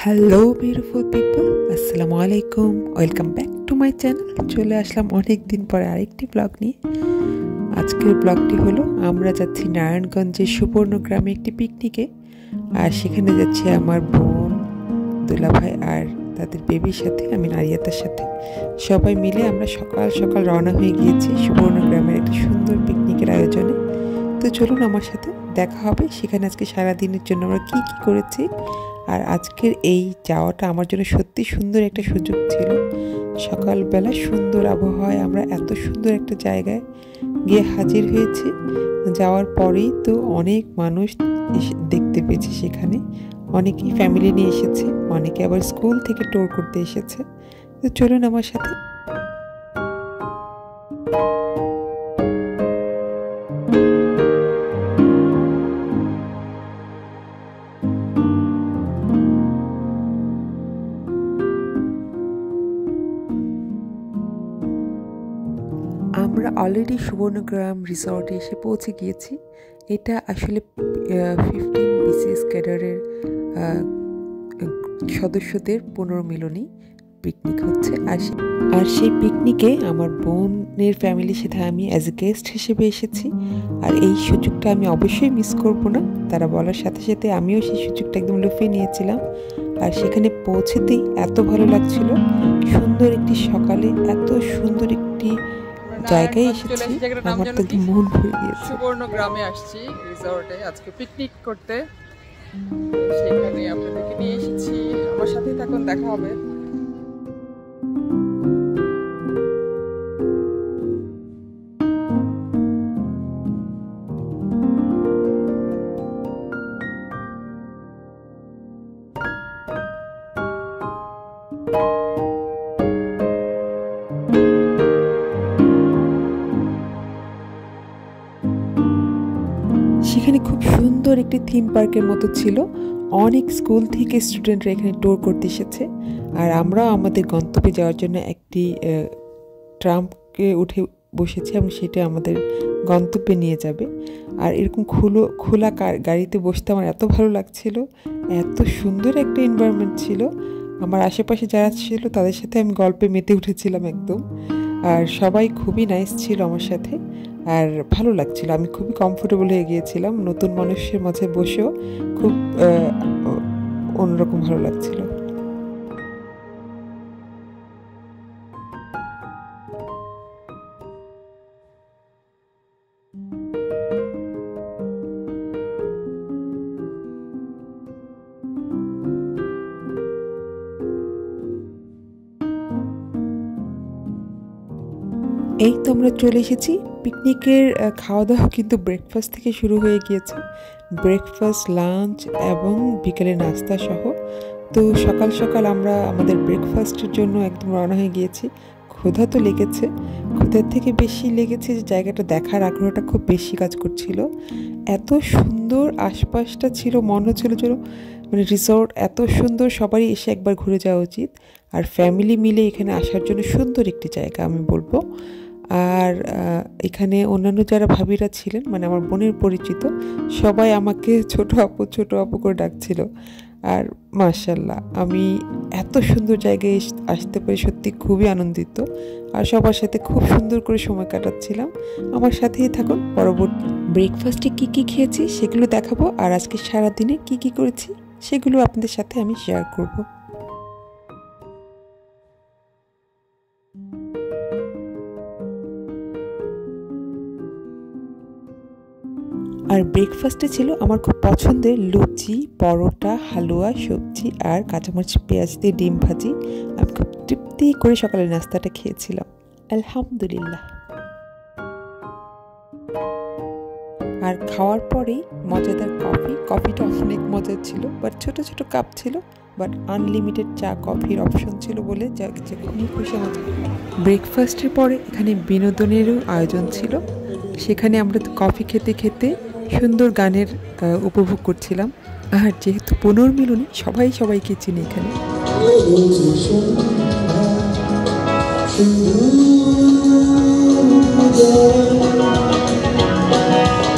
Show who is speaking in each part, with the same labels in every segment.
Speaker 1: Hello beautiful people, আসসালামু আলাইকুম, welcome back to my channel. চলে আসলাম অনেক দিন পরে আরেকটি ব্লগ নিয়ে। আজকের ব্লগটি হলো আমরা যাচ্ছি নারায়ণগঞ্জের সুবর্ণগ্রামে একটি পিকনিকে। আর সেখানে যাচ্ছি আমার বোন, দুলাভাই আর তাদের বেবির সাথে, আমি নারিয়াতার সাথে। সবাই মিলে আমরা সকাল সকাল রওনা হয়ে গিয়েছি সুবর্ণগ্রামের একটি সুন্দর পিকনিকের আয়োজনে। তো চলুন আমার সাথে, দেখা হবে সেখানে আজকে সারাদিনের জন্য আমরা কি কি করেছি। আর আজকের এই যাওয়াটা আমার জন্য সত্যি সুন্দর একটা সুযোগ ছিল। সকালবেলা সুন্দর আবহাওয়ায় আমরা এত সুন্দর একটা জায়গায় গিয়ে হাজির হয়েছি। যাওয়ার পরেই তো অনেক মানুষ দেখতে পেয়েছি সেখানে। অনেকেই ফ্যামিলি নিয়ে এসেছে, অনেকে আবার স্কুল থেকে ট্যুর করতে এসেছে। তো চলুন আমার সাথে। আমরা অলরেডি সুবর্ণগ্রাম রিসর্টে এসে পৌঁছে গিয়েছি। এটা আসলে 15 বিসিএস ক্যাডারের সদস্যদের পুনর্মিলনী পিকনিক হচ্ছে। আর সেই পিকনিকে আমার বোনের ফ্যামিলির সাথে আমি অ্যাজ এ গেস্ট হিসেবে এসেছি। আর এই সুযোগটা আমি অবশ্যই মিস করব না। তারা বলার সাথে সাথে আমিও সেই সুযোগটা একদম লুফে নিয়েছিলাম। আর সেখানে পৌঁছেতেই এত ভালো লাগছিল। সুন্দর একটি সকালে এত সুন্দর একটি জায়গায় এসেছি, আমার তো মন ভরে গিয়েছে।
Speaker 2: সুবর্ণগ্রামে আসছি রিসর্টে আজকে পিকনিক করতে। সেখানে আপনাদেরকে নিয়ে এসেছি, আমার সাথে থাকুন, দেখা হবে।
Speaker 1: সেখানে খুব সুন্দর একটি থিম পার্কের মতো ছিল। অনেক স্কুল থেকে স্টুডেন্টরা এখানে ট্যুর করতে এসেছে। আর আমরাও আমাদের গন্তব্যে যাওয়ার জন্য একটি ট্রামকে উঠে বসেছি এবং সেটা আমাদের গন্তব্যে নিয়ে যাবে। আর এরকম খোলা গাড়িতে বসতে আমার এত ভালো লাগছিল। এত সুন্দর একটা এনভায়রনমেন্ট ছিল। আমার আশেপাশে যারা ছিল তাদের সাথে আমি গল্পে মেতে উঠেছিলাম একদম। আর সবাই খুবই নাইস ছিল আমার সাথে। আর ভালো লাগছিল, আমি খুবই কমফোর্টেবল হয়ে গিয়েছিলাম। নতুন মানুষের মাঝে বসেও খুব অন্যরকম ভালো লাগছিল। এই তো আমরা চলে এসেছি। পিকনিকের খাওয়া দাওয়া কিন্তু ব্রেকফাস্ট থেকে শুরু হয়ে গিয়েছে। ব্রেকফাস্ট, লাঞ্চ এবং বিকেলে নাস্তা সহ। তো সকাল সকাল আমরা আমাদের ব্রেকফাস্টের জন্য একদম রওনা হয়ে গিয়েছি। ক্ষুধা তো লেগেছে, ক্ষুধার থেকে বেশি লেগেছে যে জায়গাটা দেখার আগ্রহটা খুব বেশি কাজ করছিল। এত সুন্দর আশপাশটা ছিল, মনে হচ্ছিল যেন মানে রিসর্ট এত সুন্দর, সবারই এসে একবার ঘুরে যাওয়া উচিত। আর ফ্যামিলি মিলে এখানে আসার জন্য সুন্দর একটি জায়গা আমি বলবো। আর এখানে অন্যান্য যারা ভাবিরা ছিলেন, মানে আমার বোনের পরিচিত, সবাই আমাকে ছোট আপু করে ডাকছিল। আর মাশাআল্লাহ, আমি এত সুন্দর জায়গায় আসতে পেরে সত্যি খুবই আনন্দিত। আর সবার সাথে খুব সুন্দর করে সময় কাটাচ্ছিলাম। আমার সাথেই থাকুন। পরবর্তী ব্রেকফাস্টে কি কি খেয়েছি সেগুলো দেখাবো। আর আজকে সারাদিনে কি কি করেছি সেগুলো আপনাদের সাথে আমি শেয়ার করব। আর ব্রেকফাস্টে ছিল আমার খুব পছন্দের লুচি, পরোটা, হালুয়া, সবজি আর কাঁচামরিচ পেঁয়াজ দিয়ে ডিম ভাজি। আমি খুব তৃপ্তি করে সকালের নাস্তাটা খেয়েছিলাম, আলহামদুলিল্লাহ। আর খাওয়ার পরেই মজাদার কফিটা অনেক মজার ছিল। বাট ছোট ছোট কাপ ছিল, বাট আনলিমিটেড চা কফির অপশন ছিল বলে যখনই খুশি মতো। ব্রেকফাস্টের পরে এখানে বিনোদনেরও আয়োজন ছিল। সেখানে আমরা কফি খেতে খেতে সুন্দর গানের উপভোগ করছিলাম। আর যেহেতু পুনর্মিলনী, সবাইকে চিনি এখানে।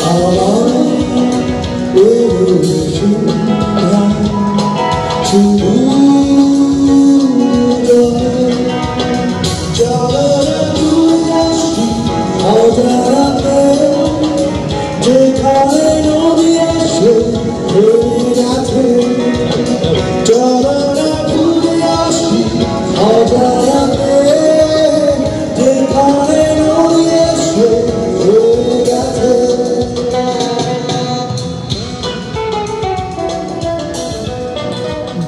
Speaker 3: Our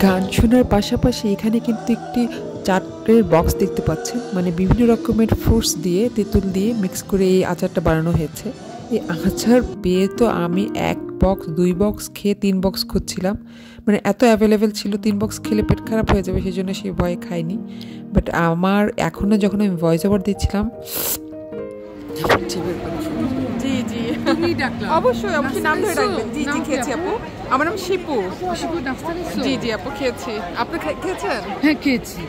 Speaker 1: গান শোনার পাশাপাশি এখানে কিন্তু একটি চাটের বক্স দেখতে পাচ্ছেন, মানে বিভিন্ন রকমের ফ্রুটস দিয়ে তেঁতুল দিয়ে মিক্স করে এই আচারটা বানানো হয়েছে। এই আচার পেয়ে তো আমি 1 বক্স 2 বক্স খেয়ে 3 বক্স খুঁজছিলাম, মানে এত অ্যাভেলেবেল ছিল। 3 বক্স খেলে পেট খারাপ হয়ে যাবে, সেই জন্য সেই ভয়ে খাইনি। বাট আমার এখনও যখন আমি ভয়েস ওভার দিচ্ছিলাম,
Speaker 2: জি জি অবশ্যই অবশ্যই নাম ধরে রাখবেন। জি জি খেয়েছি আপু, আমার নাম শিপু। জি জি আপু খেয়েছি। আপনি খেয়েছেন?
Speaker 3: হ্যাঁ খেয়েছি।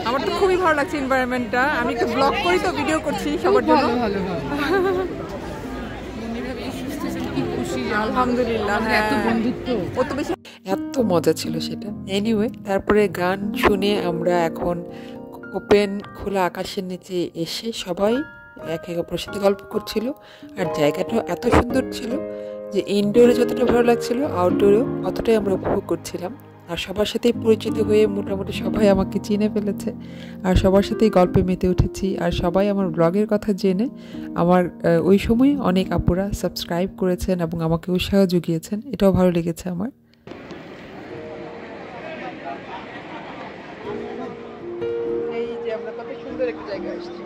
Speaker 2: আমার তো খুবই ভালো লাগছে এনভায়রনমেন্টটা। আমি একটু ব্লগ করি তো, ভিডিও করছি সবার জন্য।
Speaker 3: ভালো
Speaker 2: আলহামদুলিল্লাহ।
Speaker 3: এত বন্ধুত্ব,
Speaker 2: ও তো বেশি
Speaker 1: এত মজা ছিল সেটা। এনিওয়ে, তারপরে গান শুনে আমরা এখন ওপেন খোলা আকাশের নিচে এসে সবাই এক অপরের সাথে গল্প করছিল। আর জায়গাটাও এত সুন্দর ছিল যে ইনডোরে যতটা ভালো লাগছিল, আউটডোরেও অতটাই আমরা উপভোগ করছিলাম। আর সবার সাথেই পরিচিত হয়ে মোটামুটি সবাই আমাকে চিনে ফেলেছে, আর সবার সাথেই গল্পে মেতে উঠেছি। আর সবাই আমার ব্লগের কথা জেনে আমার ওই সময় অনেক আপুরা সাবস্ক্রাইব করেছেন এবং আমাকে উৎসাহ জুগিয়েছেন, এটাও ভালো লেগেছে আমার।
Speaker 2: এই যে আমরা কত সুন্দর একটা জায়গায় আসছি।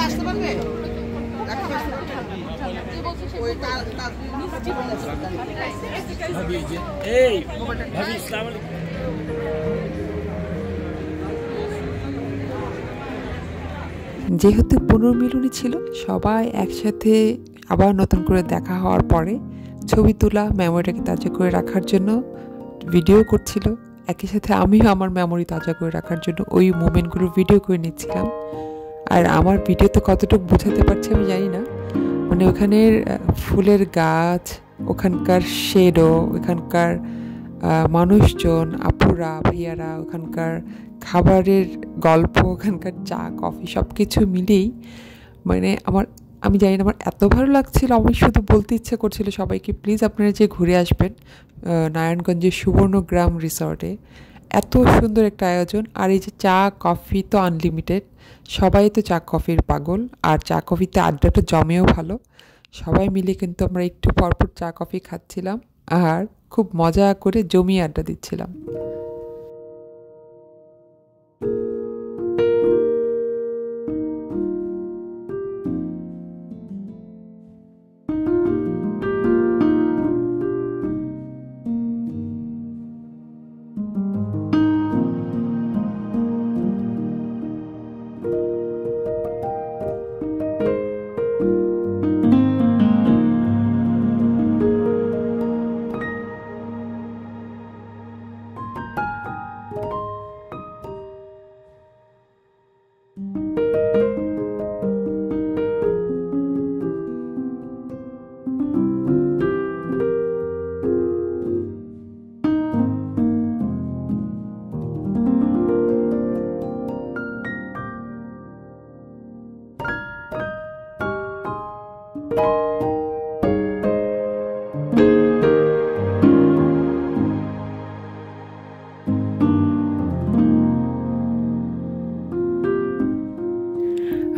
Speaker 2: আসতে পারবে
Speaker 1: যেহেতু পুনর্মিলনী ছিল, সবাই একসাথে আবার নতুন করে দেখা হওয়ার পরে ছবি তোলা, মেমোরিটাকে তাজা করে রাখার জন্য ভিডিও করছিল। একই সাথে আমিও আমার মেমোরি তাজা করে রাখার জন্য ওই মোমেন্টগুলো ভিডিও করে নিচ্ছিলাম। আর আমার ভিডিওতে কতটুকু বোঝাতে পারছি আমি জানি না, মানে ওখানের ফুলের গাছ, ওখানকার শেডো, ওখানকার মানুষজন, আপুরা ভাইয়ারা, ওখানকার খাবারের গল্প, ওখানকার চা কফি সব কিছু মিলেই মানে আমি জানি না আমার এত ভালো লাগছিল। আমি শুধু বলতে ইচ্ছে করছিল সবাইকে, প্লিজ আপনারা যে ঘুরে আসবেন নারায়ণগঞ্জের সুবর্ণগ্রাম রিসর্টে। এত সুন্দর একটা আয়োজন। আর এই যে চা কফি তো আনলিমিটেড, সবাই তো চা কফির পাগল। আর চা কফিতে আড্ডাটা জমেও ভালো। সবাই মিলে কিন্তু আমরা একটু পরপর চা কফি খাচ্ছিলাম আর খুব মজা করে জমিয়ে আড্ডা দিচ্ছিলাম।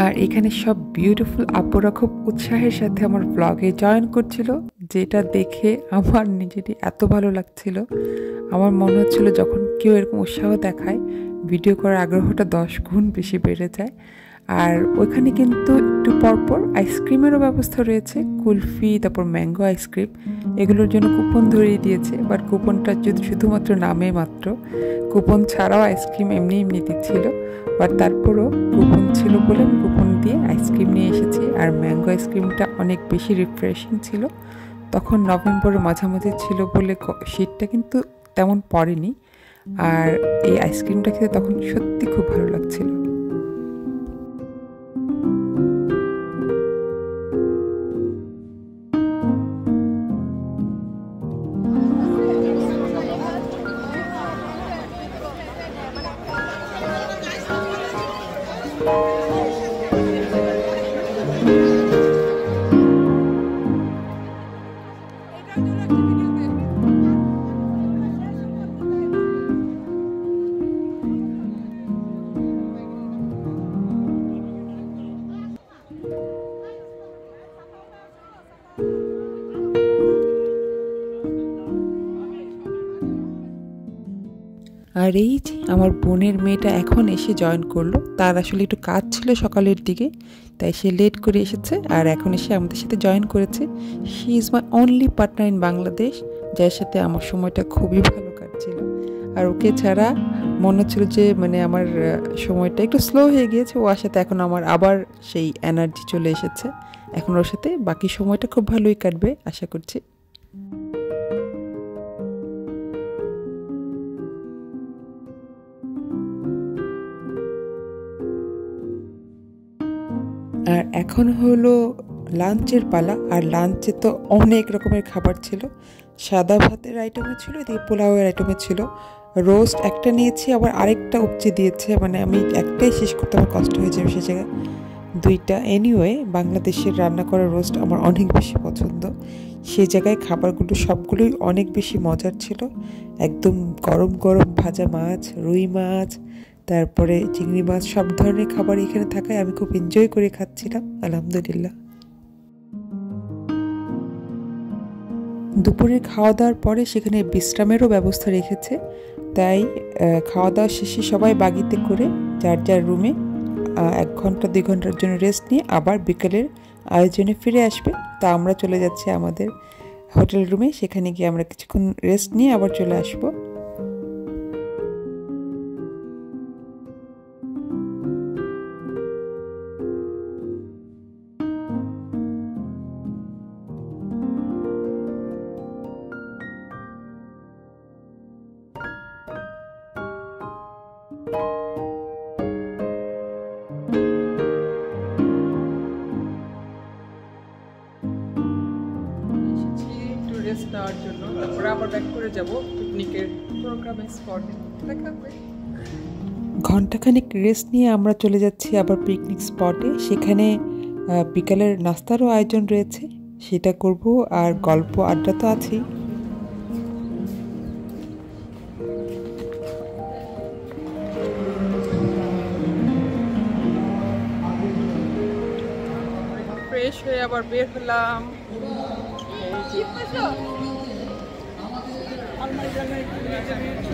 Speaker 1: আর এখানে সব বিউটিফুল আপুরা খুব উৎসাহের সাথে আমার ব্লগে জয়েন করছিল, যেটা দেখে আমার নিজেরই এত ভালো লাগছিল। আমার মনে হচ্ছিল যখন কেউ এরকম উৎসাহ দেখায়, ভিডিও করার আগ্রহটা 10 গুণ বেশি বেড়ে যায়। আর ওইখানে কিন্তু একটু পরপর আইসক্রিমেরও ব্যবস্থা রয়েছে, কুলফি, তারপর ম্যাঙ্গো আইসক্রিম, এগুলোর জন্য কুপন ধরিয়ে দিয়েছে। বাট কুপনটা যদি শুধুমাত্র নামে মাত্র, কুপন ছাড়াও আইসক্রিম এমনি এমনি দিচ্ছিল। বাট তারপরও কুপন ছিল বলে আমি কুপন দিয়ে আইসক্রিম নিয়ে এসেছি। আর ম্যাঙ্গো আইসক্রিমটা অনেক বেশি রিফ্রেশিং ছিল। তখন নভেম্বরের মাঝামাঝি ছিল বলে শীতটা কিন্তু তেমন পড়েনি। আর এই আইসক্রিমটা খেতে তখন সত্যি খুব ভালো লাগছিল।
Speaker 2: এটা
Speaker 1: আর এই যে আমার বোনের মেয়েটা এখন এসে জয়েন করলো, তার আসলে একটু কাজ ছিল সকালের দিকে, তাই সে লেট করে এসেছে আর এখন এসে আমাদের সাথে জয়েন করেছে। She is my only partner in Bangladesh, যার সাথে আমার সময়টা খুবই ভালো কাটছিল। আর ওকে ছাড়া মনে হচ্ছিল যে মানে আমার সময়টা একটু স্লো হয়ে গিয়েছে। ও আসাতে এখন আমার আবার সেই এনার্জি চলে এসেছে। এখন ওর সাথে বাকি সময়টা খুব ভালোই কাটবে আশা করছি। আর এখন হলো লাঞ্চের পালা। আর লাঞ্চে তো অনেক রকমের খাবার ছিল। সাদা ভাতের আইটেমে ছিল, এদিকে পোলাওয়ের আইটেমে ছিল, রোস্ট একটা নিয়েছি, আবার আরেকটা উপচে দিয়েছে, মানে আমি একটাই শেষ করতে আমার কষ্ট হয়ে যাবে সে জায়গায় দুইটা। এনিওয়ে, বাংলাদেশের রান্না করা রোস্ট আমার অনেক বেশি পছন্দ। সেই জায়গায় খাবারগুলো সবগুলোই অনেক বেশি মজার ছিল। একদম গরম গরম ভাজা মাছ, রুই মাছ, তারপরে চিংড়ি মাছ, সব ধরনের খাবার এখানে থাকায় আমি খুব এনজয় করে খাচ্ছিলাম, আলহামদুলিল্লাহ। দুপুরের খাওয়া দাওয়ার পরে সেখানে বিশ্রামেরও ব্যবস্থা রেখেছে, তাই খাওয়া দাওয়া শেষে সবাই বাগিতে করে যার যার রুমে 1 ঘন্টা 2 ঘন্টার জন্য রেস্ট নিয়ে আবার বিকেলের আয়োজনে ফিরে আসবে। তা আমরা চলে যাচ্ছি আমাদের হোটেল রুমে, সেখানে গিয়ে আমরা কিছুক্ষণ রেস্ট নিয়ে আবার চলে আসবো। রেস্ট নেওয়ার জন্য, তারপরে আবার ব্যাক করে যাব পিকনিকের প্রোগ্রামের স্পটে। দেখা হবে। ঘন্টাখানেক রেস্ট নিয়ে আমরা চলে যাচ্ছি আবার পিকনিক স্পটে। সেখানে বিকালের নাস্তারও আয়োজন রয়েছে, সেটা করব। আর গল্প আড্ডা তো আছেই। ফ্রেশ হয়ে আবার বের হলাম।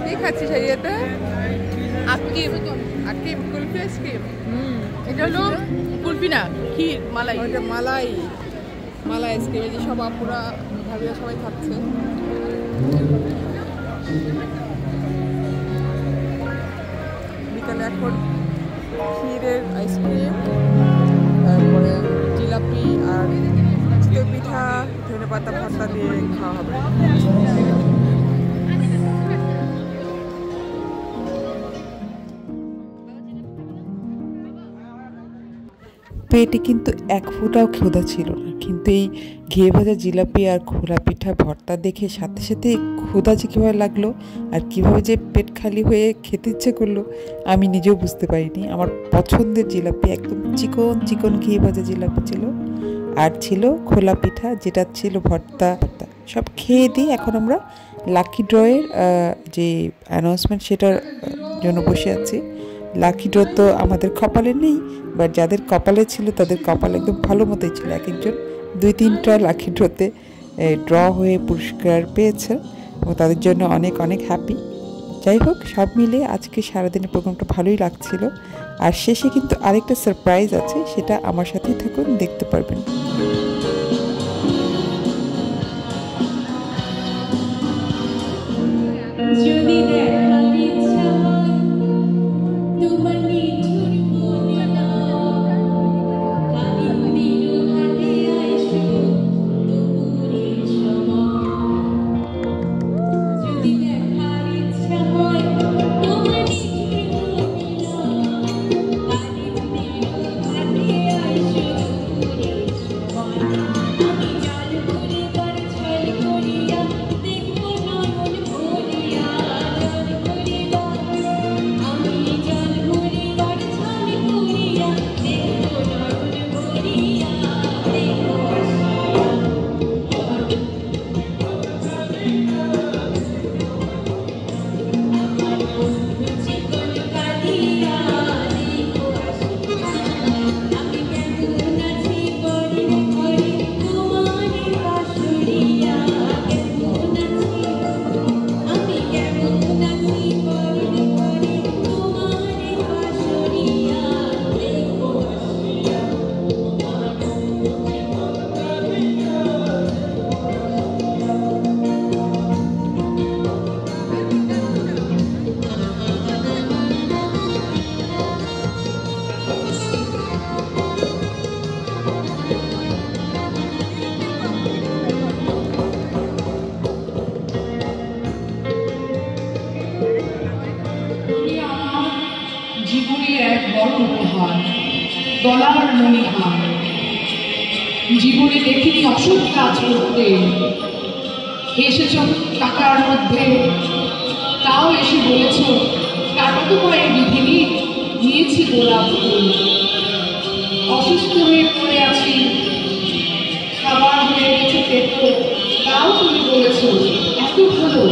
Speaker 1: কি খাচ্ছিস এরিয়াতে?
Speaker 2: আকিম আকিম কুলফি আইসক্রিম। এটা হলো কুলফি না, ক্ষীর, মালাই।
Speaker 1: ওইটা মালাই, মালাই আইসক্রিম। এই যে সব আপুরা ভাবিয়া সবাই খাচ্ছে। বিকালে এখন ক্ষীরের আইসক্রিম, তারপরে জিলাপি আর চিতই পিঠা, ধনেপাতা ভর্তা দিয়ে খাওয়া হবে। পেটে কিন্তু 1 ফোঁটাও ক্ষুধা ছিল না, কিন্তু এই ঘিয়ে ভাজা জিলাপি আর খোলা পিঠা ভর্তা দেখে সাথে সাথে ক্ষুধা যে কীভাবে লাগলো আর কীভাবে যে পেট খালি হয়ে খেতে ইচ্ছে করলো আমি নিজেও বুঝতে পারিনি। আমার পছন্দের জিলাপি, একদম চিকন চিকন ঘিয়ে ভাজা জিলাপি ছিল, আর ছিল খোলা পিঠা, যেটা ছিল ভর্তা। সব খেয়ে দিয়ে এখন আমরা লাকি ড্রয়ের যে অ্যানাউন্সমেন্ট সেটার জন্য বসে আছি। লাকি ড্র তো আমাদের কপালে নেই, বাট যাদের কপালে ছিল তাদের কপাল একদম ভালো মতোই ছিল। এক একজন 2-3টা লাকি ড্রতে ড্র হয়ে পুরস্কার পেয়েছে এবং তাদের জন্য অনেক অনেক হ্যাপি। যাই হোক, সব মিলে আজকে সারাদিনের প্রোগ্রামটা ভালোই লাগছিল। আর শেষে কিন্তু আরেকটা সারপ্রাইজ আছে, সেটা আমার সাথেই থাকুন, দেখতে পারবেন।
Speaker 3: গলার মণিহার। জীবনে দেখিনি অসৎ কাজ করতে, এসেছ টাকার মধ্যে, তাও এসে বলেছ টাকা তো পায়ে বিধিনি, নিয়েছি গোলাপ ফুল। অসুস্থ হয়ে পড়ে আছি, খাবার হয়ে গেছে পেটো, তাও তুমি বলেছ এত ভালো।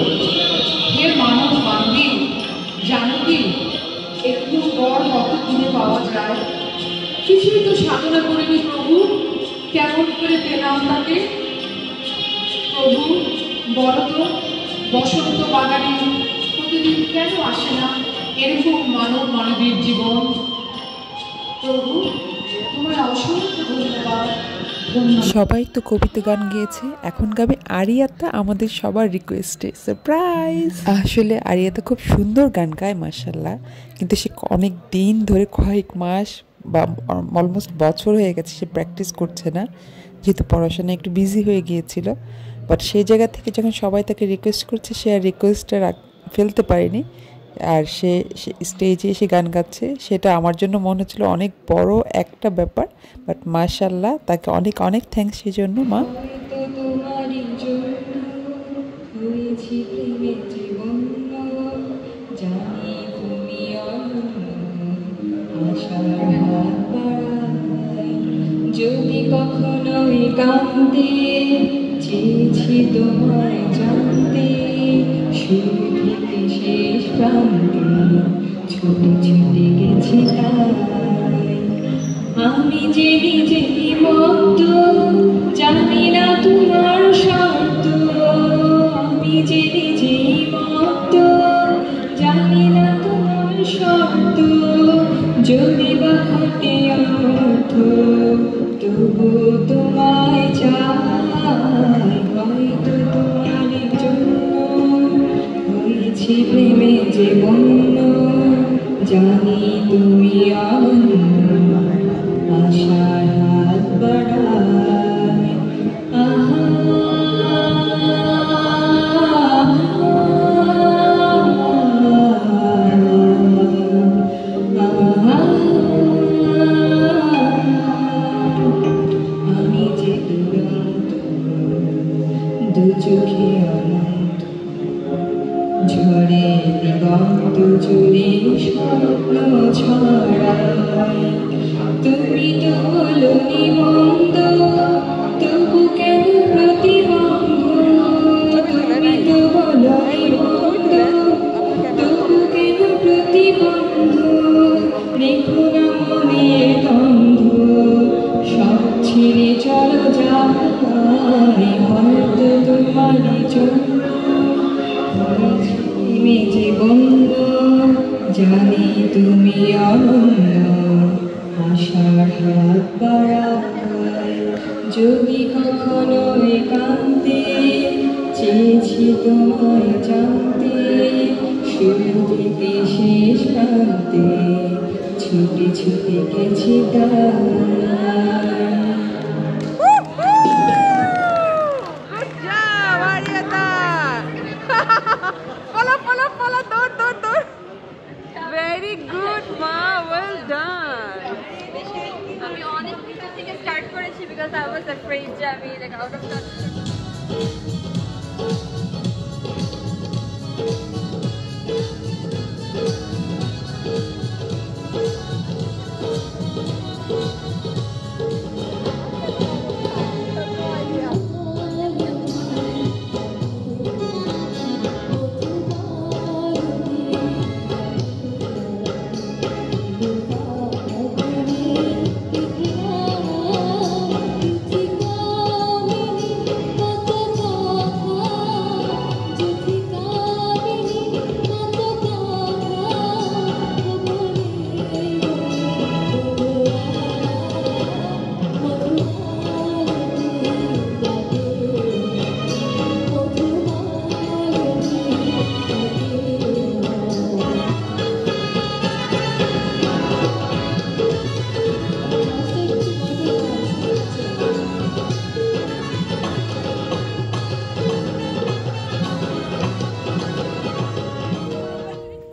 Speaker 3: হে মানব মানবী, জানো কি একটু পর কত দিনে পাওয়া যায়? কিছুই তো সাধনা করিনি প্রভু, কেমন করে পেলাম তাকে? প্রভু বলো তো, বসন্ত বাগানে প্রতিদিন কেন আসে না এরকম মানব মানবীর জীবন? প্রভু তোমার অসংখ্য ধন্যবাদ।
Speaker 1: সবাই তো কবিতা গান গেয়েছে, এখন গাবে আরিয়াতা আমাদের সবার রিকোয়েস্টে। সারপ্রাইজ! আসলে আরিয়াতা খুব সুন্দর গান গায় মাশাল্লাহ, কিন্তু সে অনেক দিন ধরে কয়েক মাস বা অলমোস্ট বছর হয়ে গেছে সে প্র্যাকটিস করছে না, যেহেতু পড়াশোনায় একটু বিজি হয়ে গিয়েছিল। বাট সেই জায়গা থেকে যখন সবাই তাকে রিকোয়েস্ট করছে, সে আর রিকোয়েস্টটা ফেলতে পারেনি, আর সে স্টেজে এসে গান গাচ্ছে। সেটা আমার জন্য মনে হচ্ছিল অনেক বড় একটা ব্যাপার। বাট মাশাল্লাহ, তাকে অনেক অনেক থ্যাঙ্কস সেই জন্য মা।
Speaker 4: যদি কখনো কাঁদতে চেয়েছি তোমায় জানতে, শুরু থেকে শেষ প্রান্তে ছুটে ছুটে গেছি তাই। আমি যে নিজেই মত জানি না তোমার শব্দ, আমি যে নিজেই মত জানি না তোমার শব্দ। যদি বা ঘটে অর্থ তবু তোমায় চাই, হয়তো তোমার জন্য হয়েছি প্রেমে যে বন্য, জানি তুমি অন্য আশার হাত বাড়ায়। আমি যে দুরন্ত দু চোখে অনন্ত, ঝরে দিগন্ত জুড়ে স্বপ্ন ছড়ায়। তুমি তো বলো নিবন্ধ, তবু কেন প্রতিবন্ধ? তুমি তো বলো নিবন্ধ, তবু কেন প্রতিবন্ধ? রেখো না মনে গন্ধ, সব ছেড়ে চলো যাই, হয়তো তোমারই জন্য মেজে বন্ধ, জানি তুমি অনন্য আশার হাত বাড়ায়। যদি কখনো একান্তে চেয়েছি তোমায় জানতে, শুরু থেকে শেষ প্রান্তে ছুটে ছুটে গেছি তাই।
Speaker 2: Very good, ma. Well done.
Speaker 5: আমি অনেক ভিতর থেকে স্টার্ট করেছি because I was afraid যে আমি like out of touch.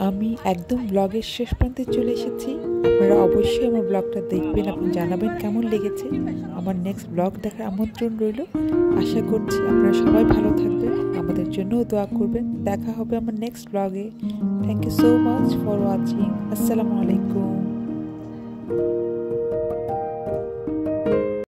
Speaker 1: আমি একদম ব্লগের শেষ প্রান্তে চলে এসেছি। আপনারা অবশ্যই আমার ব্লগটা দেখবেন এবং জানাবেন কেমন লেগেছে। আমার নেক্সট ব্লগ দেখার আমন্ত্রণ রইল। আশা করছি আপনারা সবাই ভালো থাকবেন, আমাদের জন্যও দোয়া করবেন। দেখা হবে আমার নেক্সট ব্লগে। Thank you so much for watching. আসসালামু আলাইকুম।